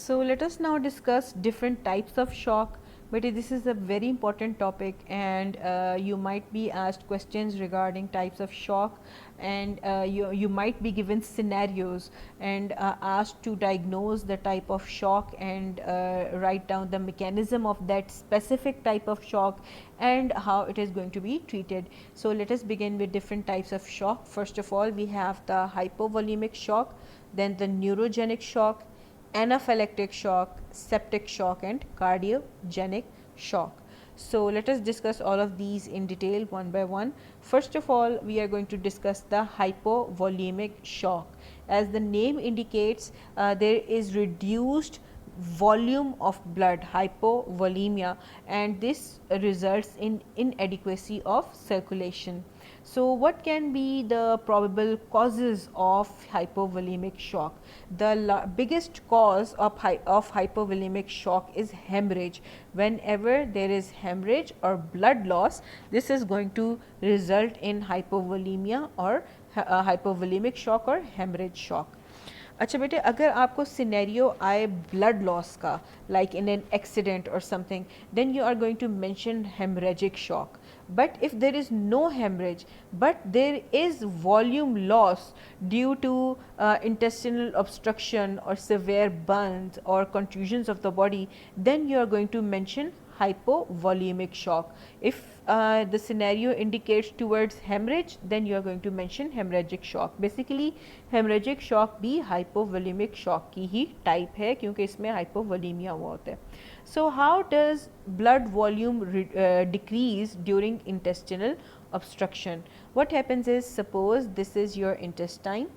So let us now discuss different types of shock. But this is a very important topic, and you might be asked questions regarding types of shock, and you might be given scenarios and asked to diagnose the type of shock and write down the mechanism of that specific type of shock and how it is going to be treated. So let us begin with different types of shock. First of all, we have the hypovolemic shock, then the neurogenic shock, anaphylactic shock, septic shock, and cardiogenic shock. So let us discuss all of these in detail one by one. First of all, we are going to discuss the hypovolemic shock. As the name indicates, there is reduced volume of blood, hypovolemia, and this results in inadequacy of circulation. So what can be the probable causes of hypovolemic shock? The biggest cause of hypovolemic shock is hemorrhage. Whenever there is hemorrhage or blood loss, this is going to result in hypovolemia or hypovolemic shock or hemorrhage shock. अच्छा बेटे, अगर आपको scenario आए blood loss का, like in an accident और something, then you are going to mention haemorrhagic shock. But if there is no hemorrhage, but there is volume loss due to intestinal obstruction or severe burns or contusions of the body, then you are going to mention hypovolemic shock. If the scenario indicates towards hemorrhage, then you are going to mention hemorrhagic shock. Basically hemorrhagic shock भी hypovolemic shock की ही type है, क्योंकि इसमें hypovolemia हुआ होता है. So how does blood volume decrease during intestinal obstruction? What happens is, suppose this is your intestine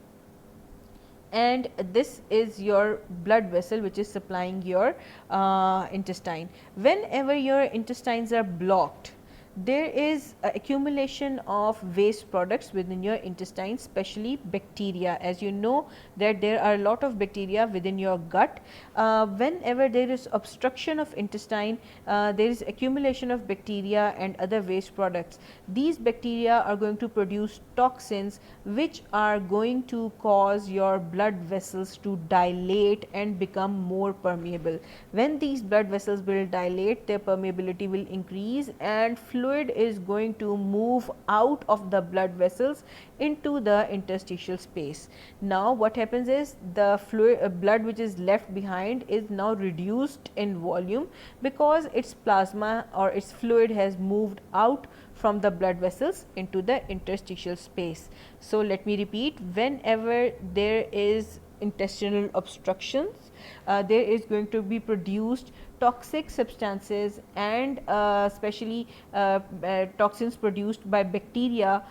and this is your blood vessel which is supplying your intestine. Whenever your intestines are blocked, there is accumulation of waste products within your intestine, especially bacteria. As you know that there are a lot of bacteria within your gut. Whenever there is obstruction of intestine, there is accumulation of bacteria and other waste products. These bacteria are going to produce toxins which are going to cause your blood vessels to dilate and become more permeable. When these blood vessels will dilate, their permeability will increase and fluid is going to move out of the blood vessels into the interstitial space. Now what happens is, the fluid blood which is left behind is now reduced in volume because its plasma or its fluid has moved out from the blood vessels into the interstitial space. So let me repeat, whenever there is intestinal obstructions, there is going to be produced toxic substances and especially toxins produced by bacteria.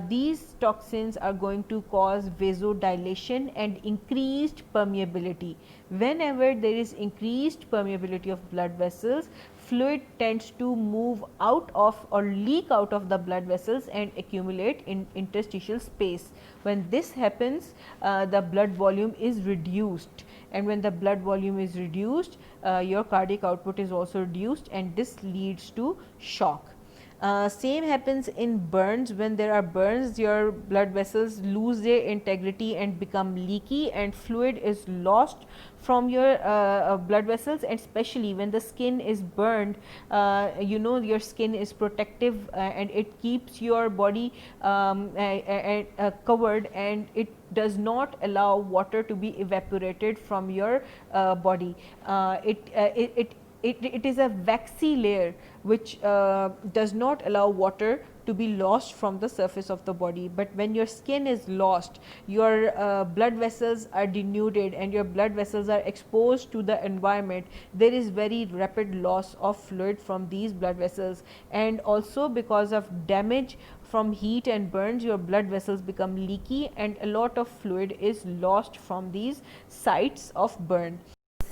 These toxins are going to cause vasodilation and increased permeability. Whenever there is increased permeability of blood vessels, fluid tends to move out of or leak out of the blood vessels and accumulate in interstitial space. When this happens, the blood volume is reduced, and when the blood volume is reduced, your cardiac output is also reduced, and this leads to shock. Same happens in burns. When there are burns, your blood vessels lose their integrity and become leaky, and fluid is lost from your blood vessels. And especially when the skin is burned, you know your skin is protective and it keeps your body covered, and it does not allow water to be evaporated from your body. It is a waxy layer which does not allow water to be lost from the surface of the body. But when your skin is lost, your blood vessels are denuded and your blood vessels are exposed to the environment, there is very rapid loss of fluid from these blood vessels. And also because of damage from heat and burns, your blood vessels become leaky and a lot of fluid is lost from these sites of burn.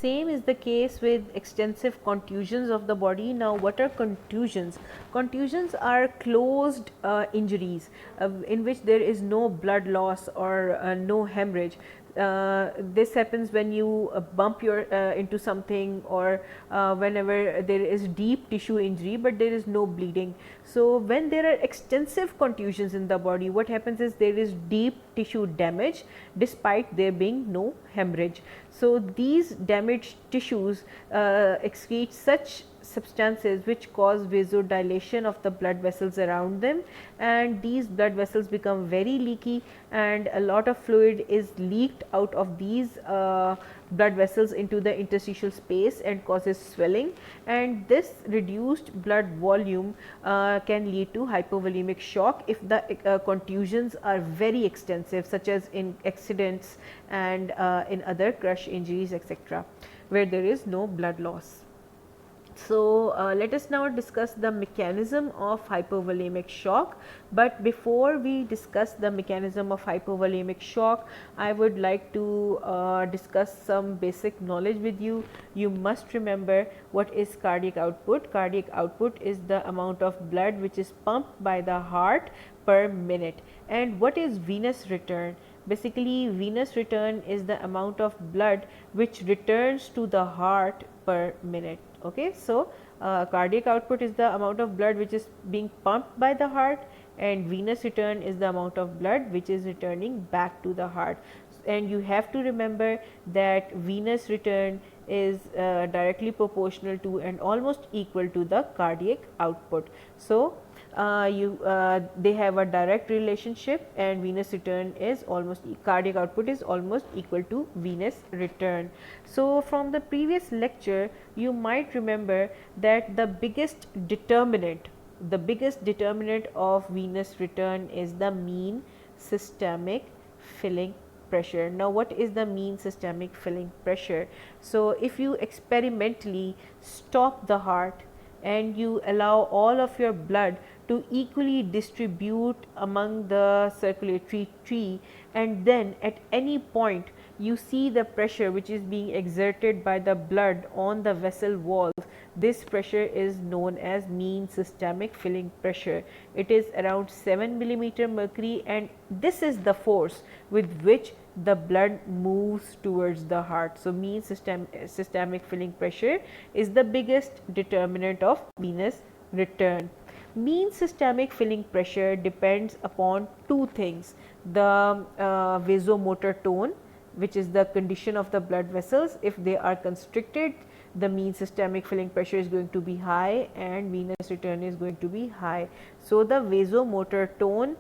Same is the case with extensive contusions of the body. Now what are contusions? Contusions are closed injuries in which there is no blood loss or no hemorrhage. This happens when you bump your into something, or whenever there is deep tissue injury but there is no bleeding. So when there are extensive contusions in the body, what happens is there is deep tissue damage despite there being no hemorrhage. So, these damaged tissues excrete such substances which cause vasodilation of the blood vessels around them, and these blood vessels become very leaky, and a lot of fluid is leaked out of these blood vessels into the interstitial space and causes swelling, and this reduced blood volume can lead to hypovolemic shock if the contusions are very extensive, such as in accidents and in other crush injuries, etc., where there is no blood loss. So, let us now discuss the mechanism of hypovolemic shock, but before we discuss the mechanism of hypovolemic shock, I would like to discuss some basic knowledge with you. You must remember what is cardiac output. Cardiac output is the amount of blood which is pumped by the heart per minute. And what is venous return? Basically, venous return is the amount of blood which returns to the heart per minute. Okay, so cardiac output is the amount of blood which is being pumped by the heart, and venous return is the amount of blood which is returning back to the heart. And you have to remember that venous return is directly proportional to and almost equal to the cardiac output. So, they have a direct relationship, and venous return is almost cardiac output is almost equal to venous return. So, from the previous lecture you might remember that the biggest determinant of venous return is the mean systemic filling pressure. Now, what is the mean systemic filling pressure? So, if you experimentally stop the heart and you allow all of your blood to equally distribute among the circulatory tree, and then at any point you see the pressure which is being exerted by the blood on the vessel walls, this pressure is known as mean systemic filling pressure. It is around 7 millimeter mercury, and this is the force with which the blood moves towards the heart. So, mean systemic filling pressure is the biggest determinant of venous return. Mean systemic filling pressure depends upon two things: the vasomotor tone, which is the condition of the blood vessels. If they are constricted, the mean systemic filling pressure is going to be high and venous return is going to be high. So, the vasomotor tone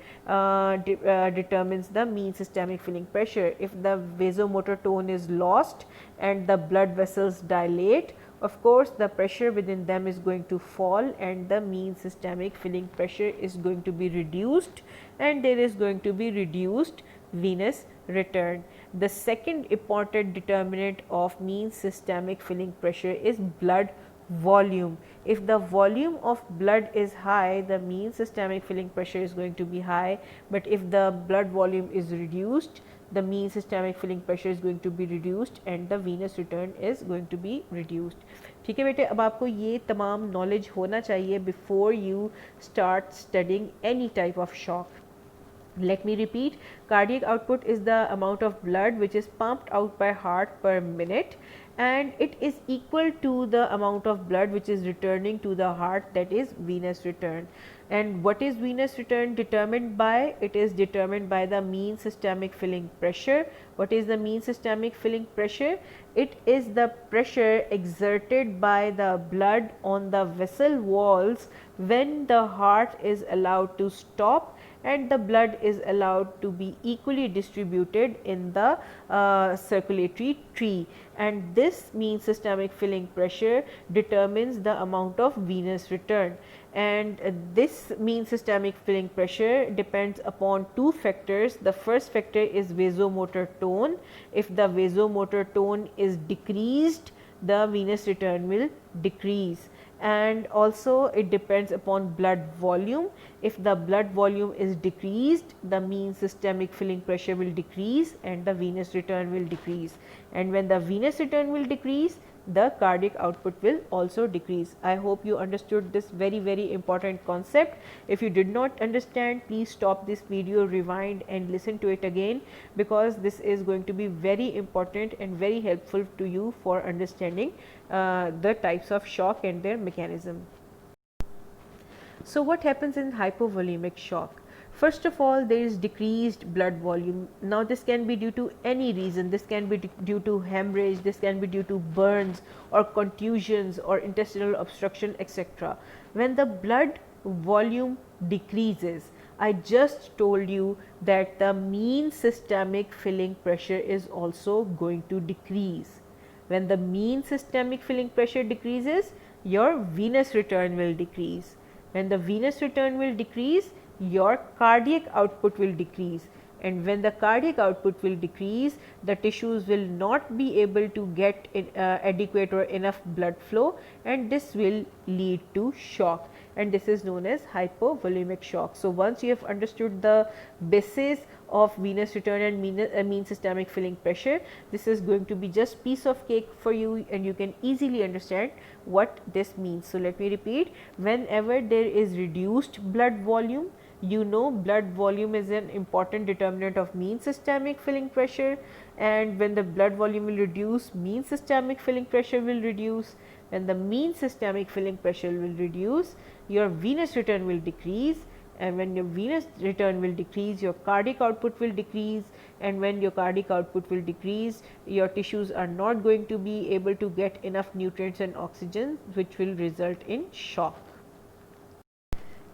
determines the mean systemic filling pressure. If the vasomotor tone is lost and the blood vessels dilate, of course, the pressure within them is going to fall and the mean systemic filling pressure is going to be reduced, and there is going to be reduced venous return. The second important determinant of mean systemic filling pressure is blood volume. If the volume of blood is high, the mean systemic filling pressure is going to be high, but if the blood volume is reduced, the mean systemic filling pressure is going to be reduced and the venous return is going to be reduced. ठीक है बेटे, अब आपको ये तमाम knowledge होना चाहिए before you start studying any type of shock. Let me repeat, cardiac output is the amount of blood which is pumped out by heart per minute, and it is equal to the amount of blood which is returning to the heart, that is venous return. And what is venous return determined by? It is determined by the mean systemic filling pressure. What is the mean systemic filling pressure? It is the pressure exerted by the blood on the vessel walls when the heart is allowed to stop and the blood is allowed to be equally distributed in the circulatory tree, and this mean systemic filling pressure determines the amount of venous return. And this mean systemic filling pressure depends upon two factors. The first factor is vasomotor tone. If the vasomotor tone is decreased, the venous return will decrease, and also it depends upon blood volume. If the blood volume is decreased, the mean systemic filling pressure will decrease and the venous return will decrease, and when the venous return will decrease, the cardiac output will also decrease. I hope you understood this very important concept. If you did not understand, please stop this video, rewind and listen to it again, because this is going to be very important and very helpful to you for understanding the types of shock and their mechanism. So, what happens in hypovolemic shock? First of all, there is decreased blood volume. Now this can be due to any reason. This can be due to hemorrhage, this can be due to burns or contusions or intestinal obstruction, etc. When the blood volume decreases, I just told you that the mean systemic filling pressure is also going to decrease. When the mean systemic filling pressure decreases, your venous return will decrease. When the venous return will decrease, your cardiac output will decrease, and when the cardiac output will decrease, the tissues will not be able to get adequate or enough blood flow, and this will lead to shock, and this is known as hypovolemic shock. So once you have understood the basis of venous return and mean systemic filling pressure, this is going to be just piece of cake for you, and you can easily understand what this means. So let me repeat, whenever there is reduced blood volume, you know blood volume is an important determinant of mean systemic filling pressure, and when the blood volume will reduce, mean systemic filling pressure will reduce. When the mean systemic filling pressure will reduce, your venous return will decrease, and when your venous return will decrease, your cardiac output will decrease, and when your cardiac output will decrease, your tissues are not going to be able to get enough nutrients and oxygen, which will result in shock.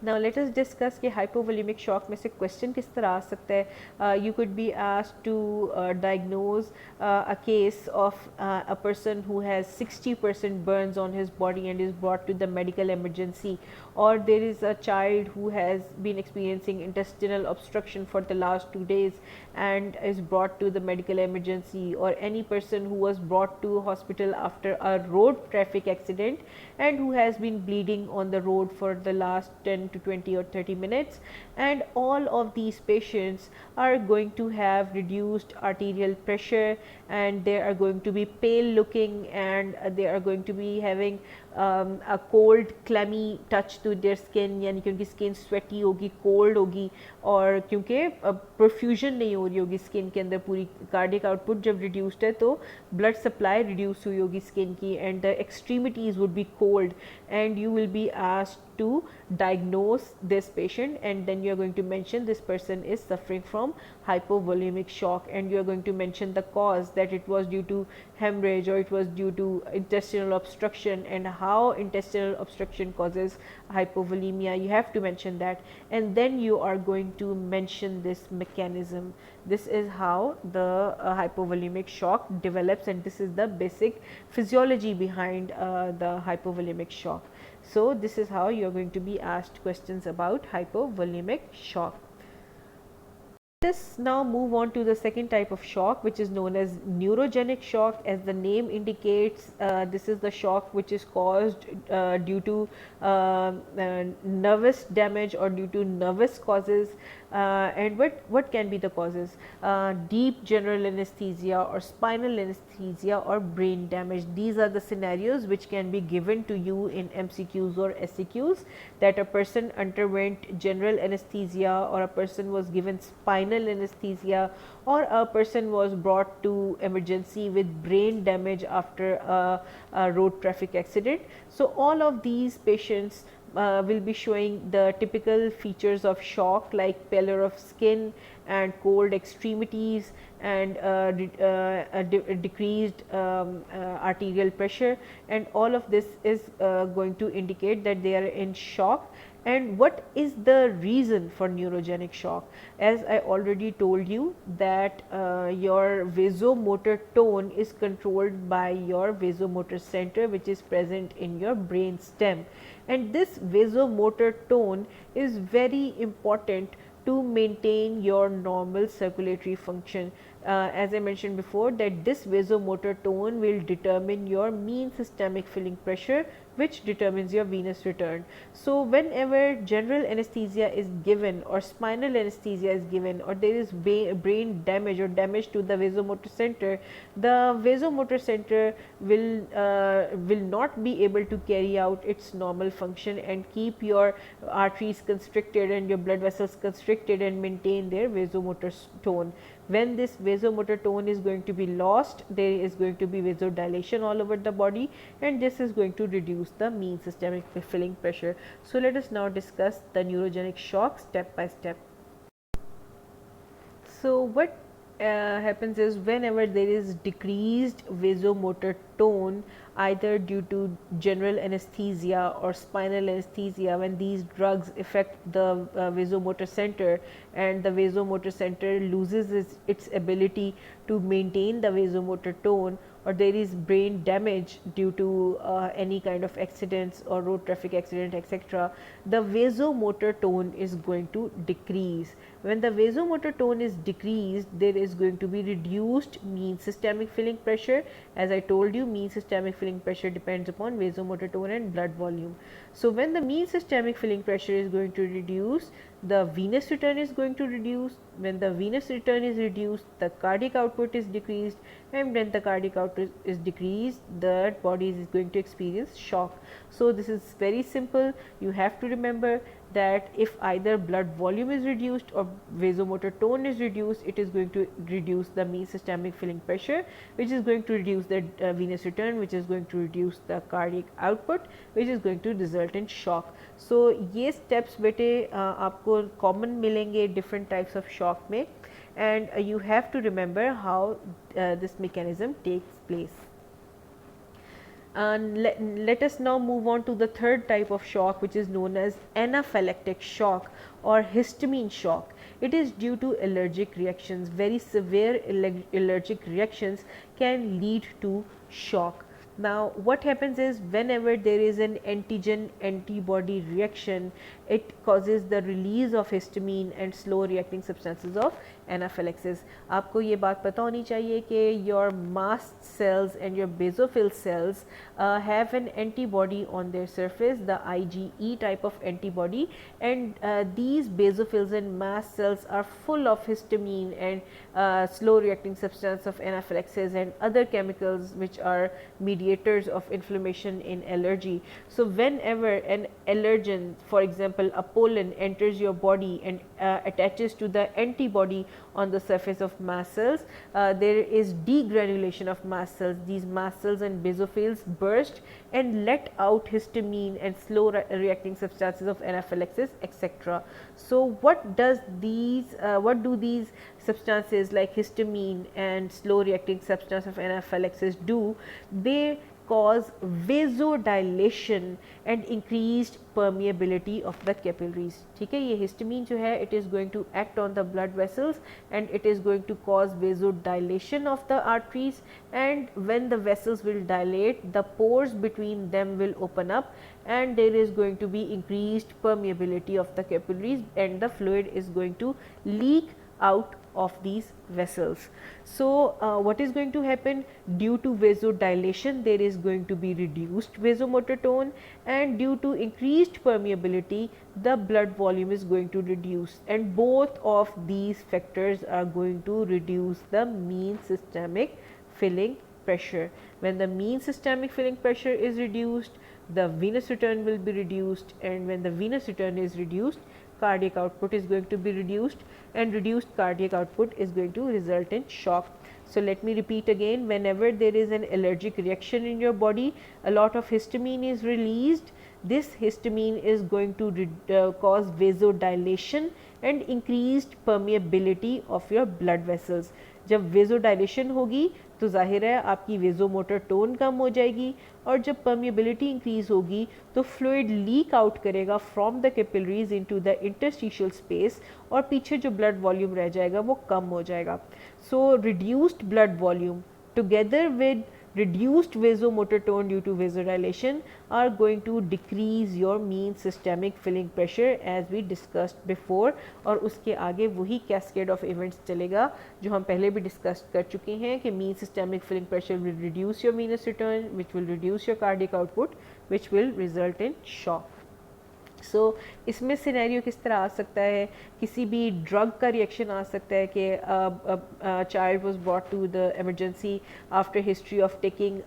Now let us discuss कि hypovolemic shock में से question किस तरह आ सकता है. You could be asked to diagnose a case of a person who has 60% burns on his body and is brought to the medical emergency, or there is a child who has been experiencing intestinal obstruction for the last 2 days and is brought to the medical emergency, or any person who was brought to hospital after a road traffic accident and who has been bleeding on the road for the last 10 to 20 or 30 minutes, and all of these patients are going to have reduced arterial pressure, and they are going to be pale looking, and they are going to be having a cold clammy touch to their skin, यानी क्योंकि skin sweaty होगी, cold होगी, और क्योंकि perfusion नहीं हो रही होगी skin के अंदर, पूरी cardiac output जब reduced है तो blood supply reduce हुई होगी skin की, and the extremities would be cold, and you will be asked to diagnose this patient, and then you are going to mention this person is suffering from hypovolemic shock, and you are going to mention the cause, that it was due to hemorrhage or it was due to intestinal obstruction, and how intestinal obstruction causes hypovolemia. You have to mention that, and then you are going to mention this mechanism. This is how the hypovolemic shock develops, and this is the basic physiology behind the hypovolemic shock. So this is how you are going to be asked questions about hypovolemic shock. Let us now move on to the second type of shock, which is known as neurogenic shock. As the name indicates, this is the shock which is caused due to nervous damage or due to nervous causes. And what can be the causes? Deep general anesthesia or spinal anesthesia or brain damage. These are the scenarios which can be given to you in MCQs or SCQs, that a person underwent general anesthesia, or a person was given spinal anesthesia, or a person was brought to emergency with brain damage after a road traffic accident. So all of these patients will be showing the typical features of shock, like pallor of skin and cold extremities, and decreased arterial pressure, and all of this is going to indicate that they are in shock. And what is the reason for neurogenic shock? As I already told you that your vasomotor tone is controlled by your vasomotor center, which is present in your brain stem, and this vasomotor tone is very important to maintain your normal circulatory function. As I mentioned before, that this vasomotor tone will determine your mean systemic filling pressure, which determines your venous return. So whenever general anesthesia is given, or spinal anesthesia is given, or there is brain damage or damage to the vasomotor center, the vasomotor center will not be able to carry out its normal function and keep your arteries constricted and your blood vessels constricted and maintain their vasomotor tone. When this vasomotor tone is going to be lost, there is going to be vasodilation all over the body, and this is going to reduce the mean systemic filling pressure. So let us now discuss the neurogenic shock step by step. So what happens is whenever there is decreased vasomotor tone, either due to general anesthesia or spinal anesthesia, when these drugs affect the vasomotor center and the vasomotor center loses its ability to maintain the vasomotor tone, or there is brain damage due to any kind of accidents or road traffic accident, etc., the vasomotor tone is going to decrease. When the vasomotor tone is decreased, there is going to be reduced mean systemic filling pressure. As I told you, mean systemic filling pressure depends upon vasomotor tone and blood volume. So when the mean systemic filling pressure is going to reduce, the venous return is going to reduce. When the venous return is reduced, the cardiac output is decreased, and when the cardiac output is decreased, the body is going to experience shock. So this is very simple. You have to remember that if either blood volume is reduced or vasomotor tone is reduced, it is going to reduce the mean systemic filling pressure, which is going to reduce the venous return, which is going to reduce the cardiac output, which is going to result in shock. So ये steps बेटे आपको common मिलेंगे different types of shock में, and you have to remember how this mechanism takes place. And let us now move on to the third type of shock, which is known as anaphylactic shock or histamine shock. It is due to allergic reactions. Very severe allergic reactions can lead to shock. Now what happens is whenever there is an antigen antibody reaction, it causes the release of histamine and slow reacting substances of anaphylaxis. आपको ये बात पता होनी चाहिए कि your mast cells and your basophil cells have an antibody on their surface, the IgE type of antibody, and these basophils and mast cells are full of histamine and slow reacting substance of anaphylaxis and other chemicals which are mediators of inflammation in allergy. So whenever an allergen, for example a pollen, enters your body and attaches to the antibody on the surface of mast cells, there is degranulation of mast cells. These mast cells and basophils burst and let out histamine and slow reacting substances of anaphylaxis, etc. So what do these substances like histamine and slow reacting substance of anaphylaxis do? They cause vasodilation and increased permeability of the capillaries. ठीक है, ये histamine जो है, it is going to act on the blood vessels and it is going to cause vasodilation of the arteries, and when the vessels will dilate, the pores between them will open up and there is going to be increased permeability of the capillaries and the fluid is going to leak out of these vessels. So what is going to happen? Due to vasodilation, there is going to be reduced vasomotor tone, and due to increased permeability, the blood volume is going to reduce, and both of these factors are going to reduce the mean systemic filling pressure. When the mean systemic filling pressure is reduced, the venous return will be reduced, and when the venous return is reduced, cardiac output is going to be reduced, and reduced cardiac output is going to result in shock. So let me repeat again, whenever there is an allergic reaction in your body, a lot of histamine is released. This histamine is going to cause vasodilation and increased permeability of your blood vessels. जब vasodilation होगी तो जाहिर है आपकी vasomotor tone कम हो जाएगी, और जब परमिएबिलिटी इंक्रीज होगी तो फ्लूइड लीक आउट करेगा from the capillaries into the interstitial space, और पीछे जो ब्लड वॉल्यूम रह जाएगा वो कम हो जाएगा. So reduced blood volume together with reduced vasomotor tone due to vasodilation are going to decrease your mean systemic filling pressure as we discussed before. और उसके आगे वही cascade of events चलेगा जो हम पहले भी discuss कर चुके हैं कि mean systemic filling pressure will reduce your venous return, which will reduce your cardiac output, which will result in shock. सो इसमें सिनेरियो किस तरह आ सकता है? किसी भी ड्रग का रिएक्शन आ सकता है कि child was brought to the emergency after history of taking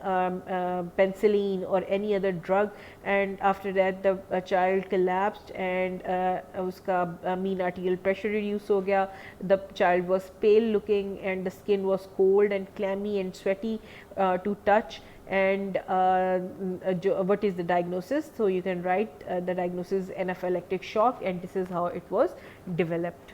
penicillin और any other drug, and after that the child collapsed and उसका मीन आर्टियल प्रेशर रिड्यूस हो गया. The child was pale looking and the skin was cold and clammy and sweaty to touch, and what is the diagnosis? So you can write the diagnosis anaphylactic shock, and this is how it was developed.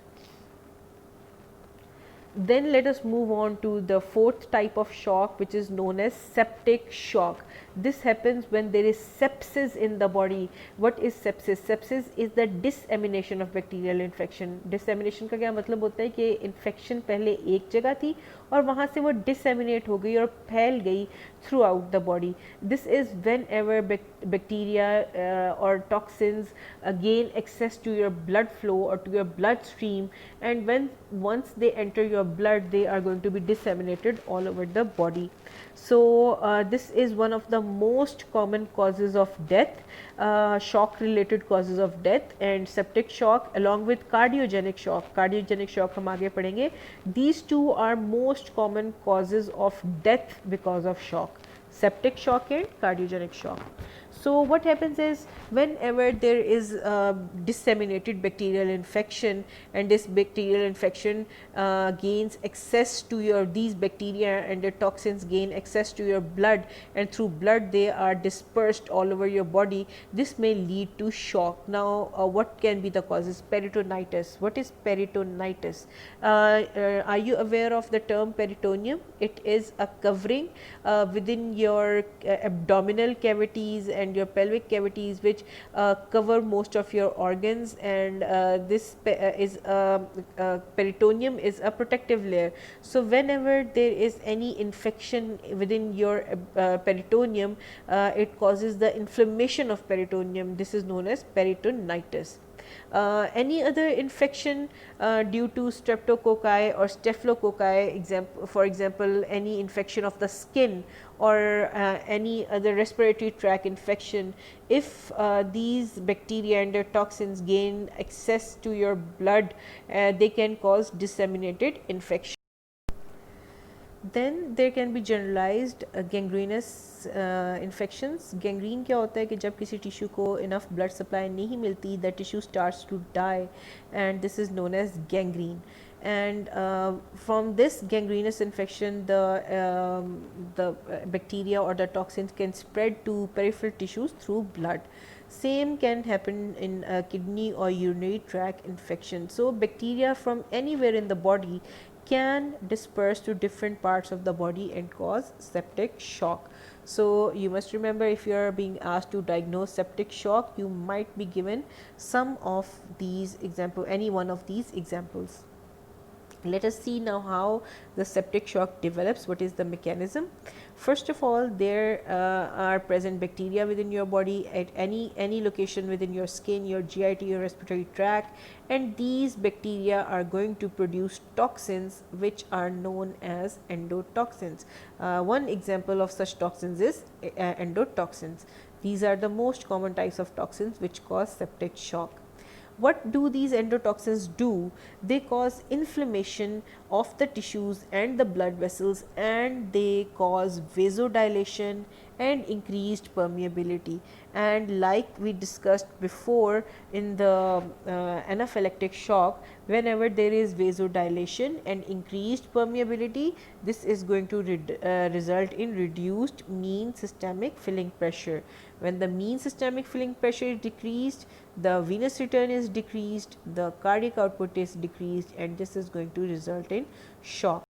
Then let us move on to the fourth type of shock, which is known as septic shock. This happens when there is sepsis in the body. What is sepsis? Sepsis is the dissemination of bacterial infection. Dissemination का क्या मतलब होता है कि infection पहले एक जगह थी और वहाँ से वो डिसएमिनेट हो गई और फैल गई through out the body. This is when ever bacteria or toxins gain access to your blood flow or to your bloodstream, and when once they enter your blood, they are going to be disseminated all over the body. So this is one of the most common causes of death, shock related causes of death, and septic shock along with cardiogenic shock. Cardiogenic shock हम आगे पढ़ेंगे. These two are most common causes of death because of shock: septic shock and cardiogenic shock. So what happens is, whenever there is disseminated bacterial infection, and this bacterial infection gains access to your, these bacteria and the toxins gain access to your blood, and through blood they are dispersed all over your body, this may lead to shock. Now what can be the causes? Peritonitis. What is peritonitis? Are you aware of the term peritoneum? It is a covering within your abdominal cavities and your pelvic cavities, which cover most of your organs, and this is peritoneum is a protective layer. So whenever there is any infection within your peritoneum, it causes the inflammation of peritoneum. This is known as peritonitis. Any other infection due to streptococci or staphylococci, for example, any infection of the skin or any other respiratory tract infection, if these bacteria and their toxins gain access to your blood, they can cause disseminated infection. Then there can be generalized gangrenous infections. Gangrene क्या होता है कि जब किसी tissue को enough blood supply नहीं मिलती, the tissue starts to die, and this is known as gangrene. And from this gangrenous infection, the bacteria or the toxins can spread to peripheral tissues through blood. Same can happen in kidney or urinary tract infection. So bacteria from anywhere in the body can disperse to different parts of the body and cause septic shock. So you must remember, if you are being asked to diagnose septic shock, you might be given some of these examples, any one of these examples. Let us see now how the septic shock develops. What is the mechanism? First of all, there are present bacteria within your body at any location within your skin, your GIT, your respiratory tract, and these bacteria are going to produce toxins which are known as endotoxins. One example of such toxins is endotoxins. These are the most common types of toxins which cause septic shock. What do these endotoxins do? They cause inflammation of the tissues and the blood vessels, and they cause vasodilation and increased permeability. And like we discussed before in the anaphylactic shock, whenever there is vasodilation and increased permeability, this is going to result in reduced mean systemic filling pressure. When the mean systemic filling pressure is decreased, the venous return is decreased, the cardiac output is decreased, and this is going to result in shock.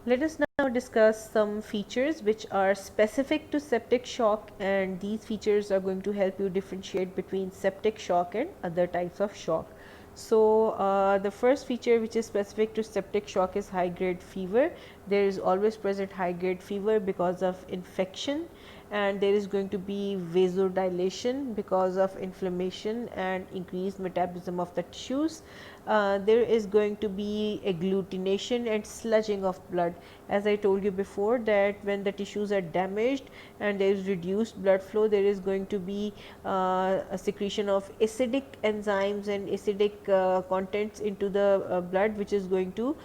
Let us now discuss some features which are specific to septic shock, and these features are going to help you differentiate between septic shock and other types of shock. So the first feature which is specific to septic shock is high grade fever. There is always present high grade fever because of infection, and there is going to be vasodilation because of inflammation and increased metabolism of the tissues. There is going to be agglutination and sludging of blood. As I told you before, that when the tissues are damaged and there is reduced blood flow, there is going to be a secretion of acidic enzymes and acidic contents into the blood, which is going to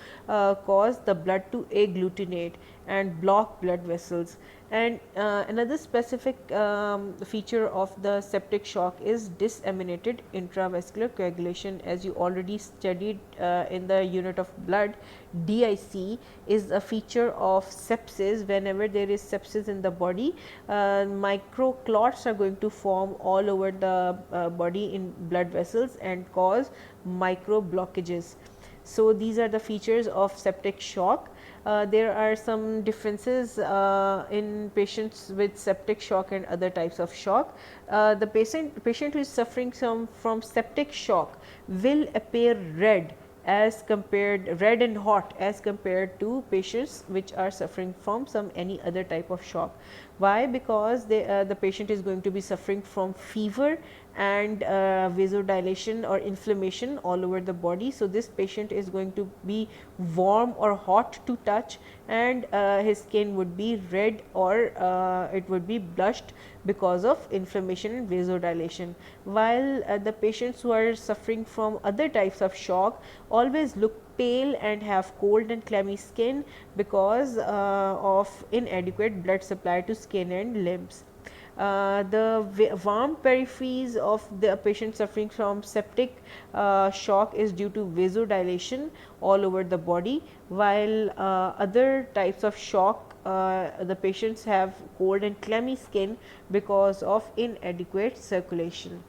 cause the blood to agglutinate and block blood vessels. And another specific feature of the septic shock is disseminated intravascular coagulation. As you already studied in the unit of blood, DIC is a feature of sepsis. Whenever there is sepsis in the body, microclots are going to form all over the body in blood vessels and cause micro blockages. So these are the features of septic shock. There are some differences in patients with septic shock and other types of shock. The patient who is suffering from septic shock will appear red as compared, red and hot as compared to patients which are suffering from some any other type of shock. Why? Because the patient is going to be suffering from fever and vasodilation or inflammation all over the body. So this patient is going to be warm or hot to touch, and his skin would be red or it would be blushed because of inflammation and vasodilation. While the patients who are suffering from other types of shock always look pale and have cold and clammy skin because of inadequate blood supply to skin and limbs. The warm peripheries of the patient suffering from septic shock is due to vasodilation all over the body, while other types of shock the patients have cold and clammy skin because of inadequate circulation.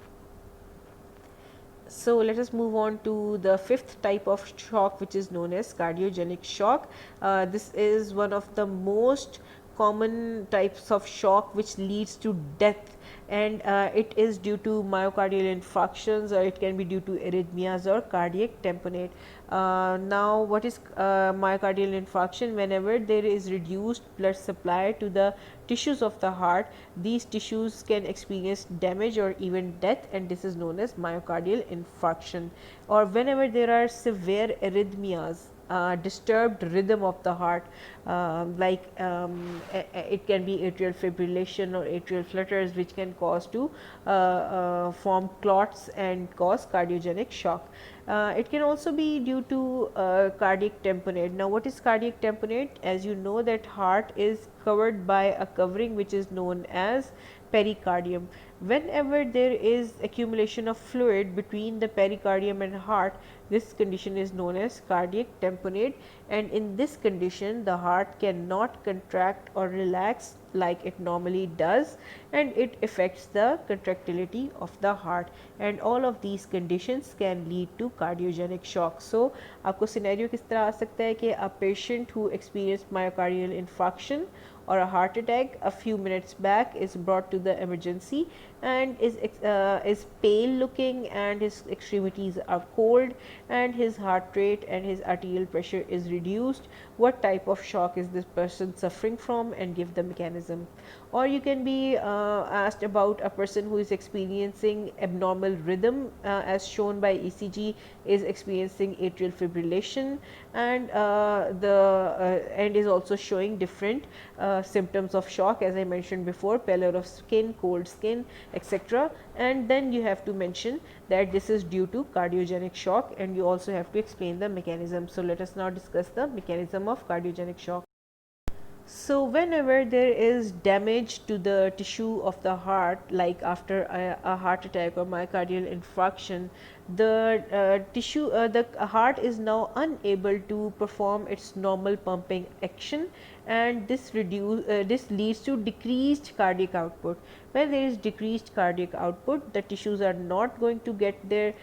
So let us move on to the fifth type of shock, which is known as cardiogenic shock. This is one of the most common types of shock which leads to death, and it is due to myocardial infarctions, or it can be due to arrhythmias or cardiac tamponade. Now, what is myocardial infarction? Whenever there is reduced blood supply to the tissues of the heart, these tissues can experience damage or even death, and this is known as myocardial infarction. Or whenever there are severe arrhythmias, disturbed rhythm of the heart, it can be atrial fibrillation or atrial flutters, which can cause to form clots and cause cardiogenic shock. It can also be due to cardiac tamponade. Now, what is cardiac tamponade? As you know, that heart is covered by a covering which is known as pericardium. Whenever there is accumulation of fluid between the pericardium and heart, this condition is known as cardiac tamponade, and in this condition the heart cannot contract or relax like it normally does, and it affects the contractility of the heart, and all of these conditions can lead to cardiogenic shock. So आपको scenario किस तरह आ सकता है कि a patient who experienced myocardial infarction or a heart attack a few minutes back is brought to the emergency and is pale looking, and his extremities are cold, and his heart rate and his arterial pressure is reduced. What type of shock is this person suffering from, and give the mechanism. Or you can be asked about a person who is experiencing abnormal rhythm, as shown by ECG, is experiencing atrial fibrillation, and and is also showing different symptoms of shock, as I mentioned before, pallor of skin, cold skin, etc. And then you have to mention that this is due to cardiogenic shock, and you also have to explain the mechanism. So let us now discuss the mechanism of cardiogenic shock. So whenever there is damage to the tissue of the heart, like after a heart attack or myocardial infarction, the heart is now unable to perform its normal pumping action, and this leads to decreased cardiac output. When there is decreased cardiac output, the tissues are not going to get their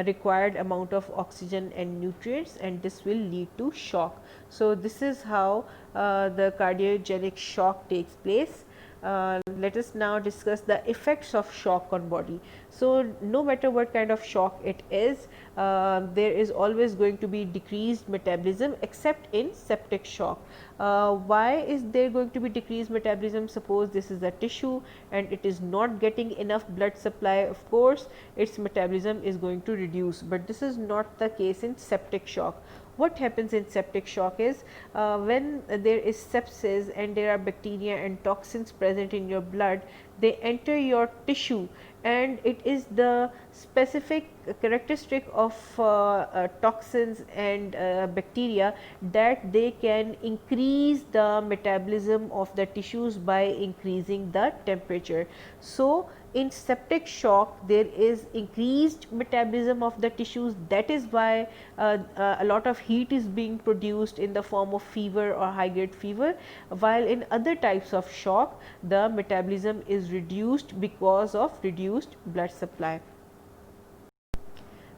required amount of oxygen and nutrients, and this will lead to shock. So this is how the cardiogenic shock takes place. Let us now discuss the effects of shock on body. So no matter what kind of shock it is, there is always going to be decreased metabolism, except in septic shock. Why is there going to be decreased metabolism? Suppose this is a tissue and it is not getting enough blood supply, of course its metabolism is going to reduce, but this is not the case in septic shock. What happens in septic shock is, when there is sepsis and there are bacteria and toxins present in your blood, they enter your tissue, and it is the specific characteristic of toxins and bacteria that they can increase the metabolism of the tissues by increasing the temperature. So in septic shock there is increased metabolism of the tissues. That is why a lot of heat is being produced in the form of fever or high grade fever, while in other types of shock the metabolism is reduced because of reduced blood supply.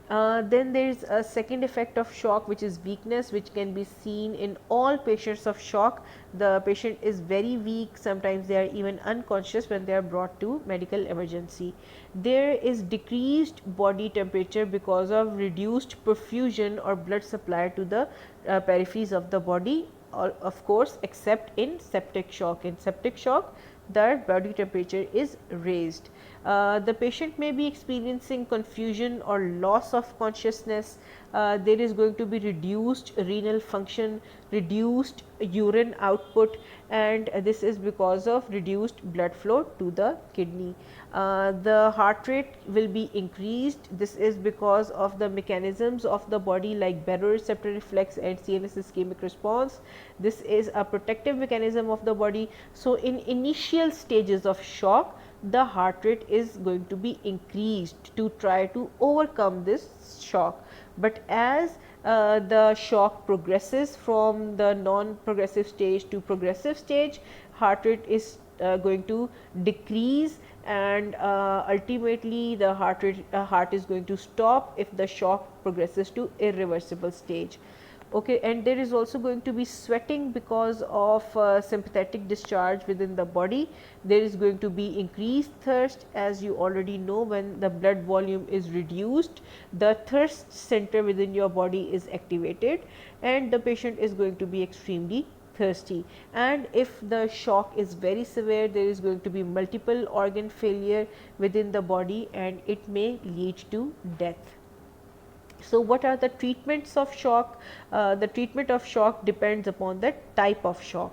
Then there is a second effect of shock, which is weakness, which can be seen in all patients of shock. The patient is very weak, sometimes they are even unconscious when they are brought to medical emergency. There is decreased body temperature because of reduced perfusion or blood supply to the peripheries of the body, of course except in septic shock. In septic shock, the body temperature is raised. The patient may be experiencing confusion or loss of consciousness. There is going to be reduced renal function, reduced urine output, and this is because of reduced blood flow to the kidney. The heart rate will be increased. This is because of the mechanisms of the body like baroreceptor reflex and CNS ischemic response. This is a protective mechanism of the body. So, in initial stages of shock, the heart rate is going to be increased to try to overcome this shock. But as the shock progresses from the non-progressive stage to progressive stage, heart rate is going to decrease, and ultimately the heart is going to stop if the shock progresses to irreversible stage. Okay, and there is also going to be sweating because of sympathetic discharge within the body. There is going to be increased thirst, as you already know. When the blood volume is reduced, the thirst center within your body is activated, and the patient is going to be extremely thirsty. And if the shock is very severe, there is going to be multiple organ failure within the body, and it may lead to death. So, what are the treatments of shock? The treatment of shock depends upon the type of shock.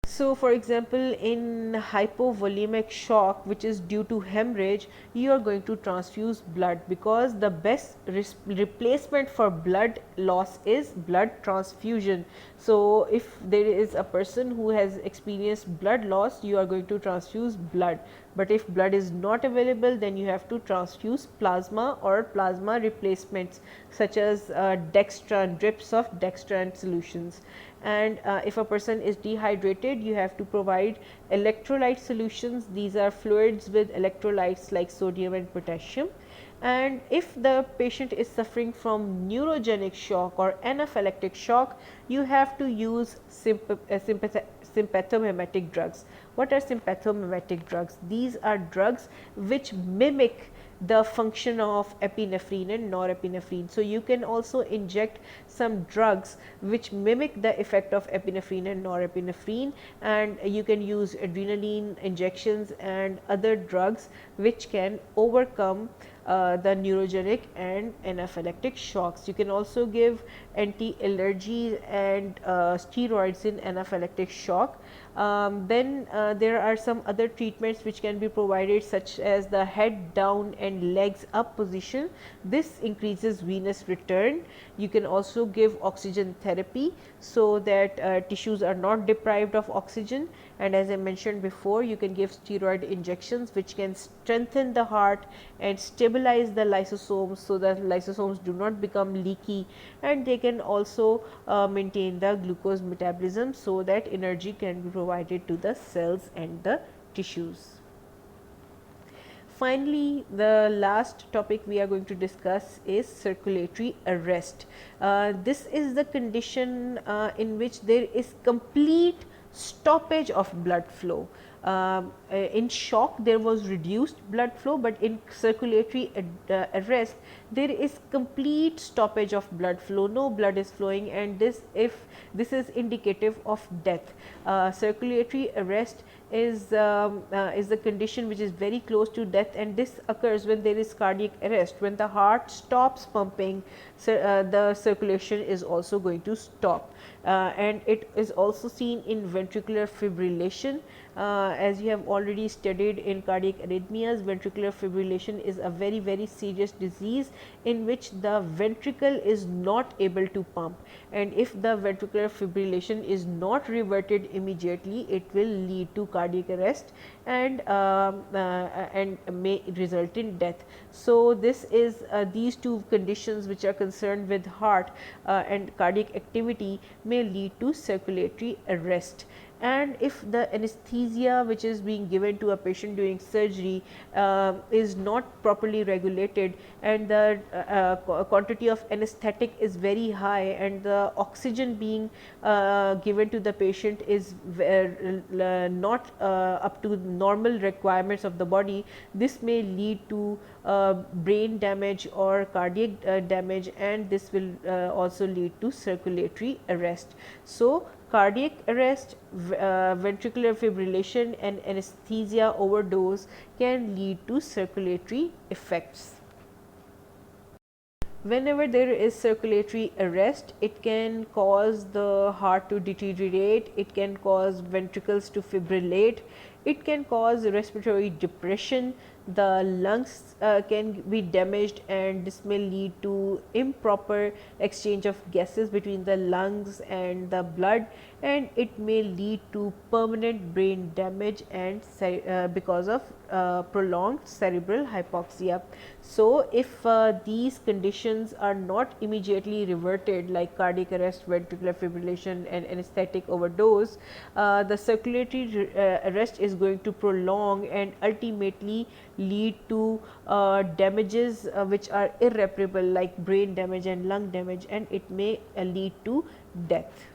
So, for example, in hypovolemic shock, which is due to hemorrhage, you are going to transfuse blood, because the best replacement for blood loss is blood transfusion. So, if there is a person who has experienced blood loss, you are going to transfuse blood. But if blood is not available, then you have to transfuse plasma or plasma replacements, such as dextran, drips of dextran solutions. And if a person is dehydrated, you have to provide electrolyte solutions. These are fluids with electrolytes like sodium and potassium. And if the patient is suffering from neurogenic shock or anaphylactic shock, you have to use sympathomimetic drugs. What are sympathomimetic drugs? These are drugs which mimic the function of epinephrine and norepinephrine. So, you can also inject some drugs which mimic the effect of epinephrine and norepinephrine, and you can use adrenaline injections and other drugs which can overcome the neurogenic and anaphylactic shocks. You can also give anti-allergies and steroids in anaphylactic shock. Then there are some other treatments which can be provided, such as the head down and legs up position. This increases venous return. You can also give oxygen therapy, so that tissues are not deprived of oxygen. And as I mentioned before, you can give steroid injections which can strengthen the heart and stabilize the lysosomes, so that lysosomes do not become leaky, and they can also maintain the glucose metabolism, so that energy can be provided to the cells and the tissues. Finally, the last topic we are going to discuss is circulatory arrest. This is the condition in which there is complete stoppage of blood flow. In shock there was reduced blood flow, but in circulatory arrest there is complete stoppage of blood flow. No blood is flowing, and this is indicative of death. Circulatory arrest is the condition which is very close to death, and this occurs when there is cardiac arrest. When the heart stops pumping, the circulation is also going to stop, and it is also seen in ventricular fibrillation. As you have already studied in cardiac arrhythmias, ventricular fibrillation is a very serious disease in which the ventricle is not able to pump, and if the ventricular fibrillation is not reverted immediately, it will lead to cardiac arrest and may result in death. So, this is these two conditions which are concerned with heart and cardiac activity may lead to circulatory arrest. and if the anesthesia which is being given to a patient during surgery is not properly regulated, and the quantity of anesthetic is very high, and the oxygen being given to the patient is not up to normal requirements of the body, this may lead to brain damage or cardiac damage, and this will also lead to circulatory arrest. So, cardiac arrest, ventricular fibrillation and anesthesia overdose can lead to circulatory effects. Whenever there is circulatory arrest, it can cause the heart to deteriorate, it can cause ventricles to fibrillate, it can cause respiratory depression, the lungs can be damaged, and this may lead to improper exchange of gases between the lungs and the blood, and it may lead to permanent brain damage and because of prolonged cerebral hypoxia. So, if these conditions are not immediately reverted, like cardiac arrest, ventricular fibrillation and anesthetic overdose, the circulatory arrest is going to prolong and ultimately lead to damages which are irreparable, like brain damage and lung damage, and it may lead to death.